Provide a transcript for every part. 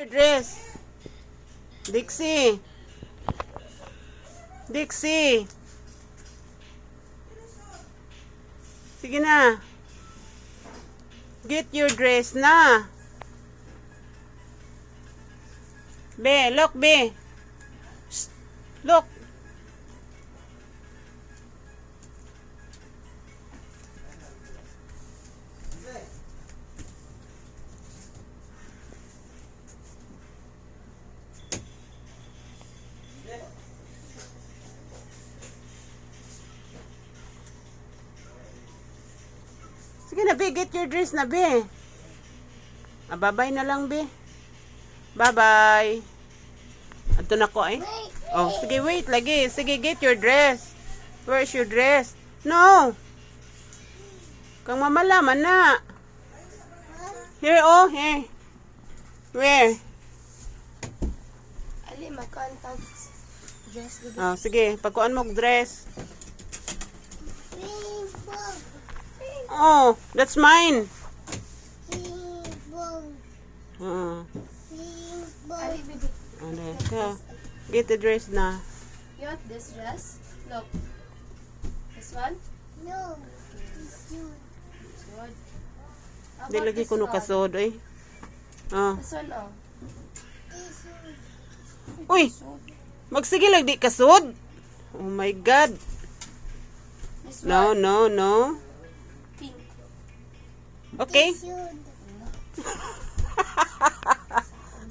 Dress. Dixie. Dixie. Sige na. Get your dress na. Be, look, be. Shh, look. Sige na, be. Get your dress na, be. Bye-bye na lang, be. Bye-bye. Ato na ko, eh. Oh, sige, wait. Lagi. Sige, get your dress. Where's your dress? No. Kang mamalaman na. Here, oh. Here. Where? Ali, mag-contacts. Dress the Oh, sige. Pagkuan mo dress. Oh, that's mine. Ali, baby. Okay. Get the dress na. You want this dress? Look. This one? No. This one. This one. How Di about lagi this ko no one? kasod, eh. Oh. This one, oh. This one. Uy, magsige lang di kasod. Oh my God. This No, one. no, no. Pink. Okay. This one.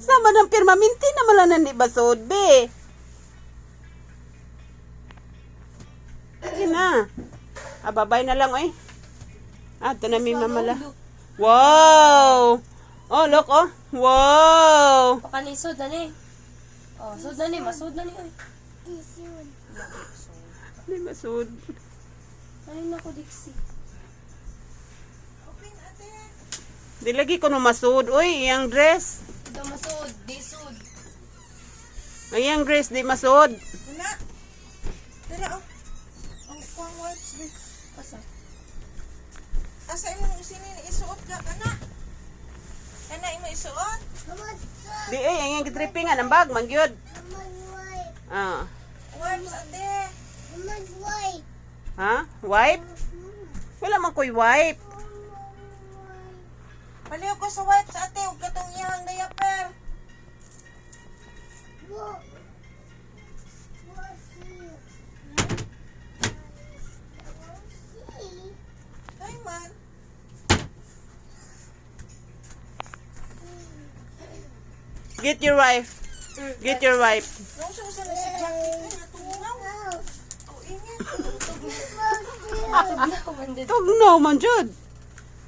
Sama ng permanente na malanan ni basod, be. Sige na. Bye-bye na lang, eh. Ito na may mamala. Look. Wow! Oh, look, oh. Wow! Pakanisod na ni. Oh, sud na ni. Masud na ni. Oy. This one. Hindi masud. Ano na ko, Dixie? Di lagi ko no masud. Uy, iyang dress. Ito masud. Di sud. Iyang dress, di masud. Ana. Tara oh. Ang kuang words di. Asa? Asa imong usinin isuot ka kana? Kana imo isuot? Naman. Di, iyang gitrippingan ang bag, mangyod. Naman white. Ah. Words ate. Naman white. Ha? Wipe? Wala man ko'y wipe. Paliw ko sa white sa ate ug katong iyang diaper. Look. What's here? Ay man. Get your wife. Get your wife. Nung sa na si jacket ay natungaw. Oh, ingat. Tugna ko man din. Tugnaw man, jud.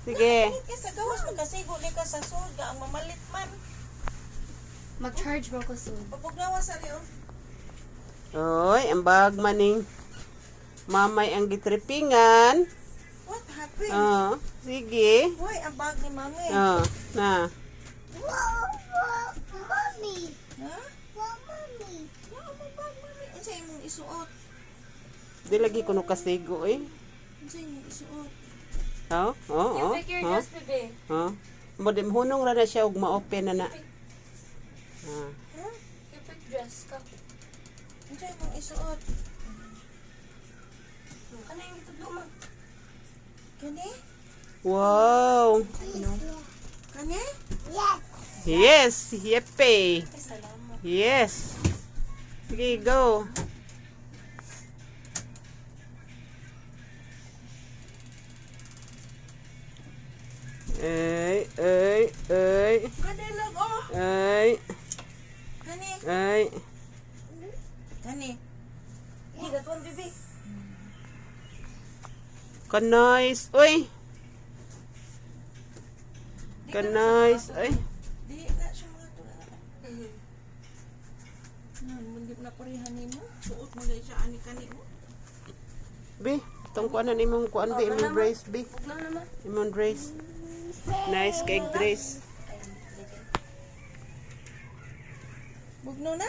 Sige. Ingat ka sa gawas magkasigo di ka sa suga ang mamalit man. Mag-charge mo ko soon. Papugnawa sa liyo. Oy, ang bag maning mamay ang gitrippingan. What happened? Oh, sige. Why ang bag ni mami? Oh, na. Mommy. Ha? Mommy. Ano mo bag mami? Ano sa imong isuot? Di lagi ko no kasigo, eh. Ano sa imong isuot? Oh, oh, You oh. pick your Oh, dress, baby. oh. Modim hunong ra na siya ug ma-open na na. Ah. You pick dress ka. Ano sa imong isuot? Ano yung gitudlo mo? Kani? Wow. Kani? Yes, yepe. Ay, salamat. Yes. Sige, go. Ay, ay, ay, Kani lag oh. ay, Kani? ay. Kani? Hey, that one, baby. Kanais. Uy. Kanais. Ay. Di na siya mga tulad. Hindi na parihan nimo. Suot mo dahil siya ani kani mo. Bi, itong kuanan imong kuan bi, imong dress, bi. Huwag na naman. Imong dress. Nice cake dress. Ay, legit. Bugno na?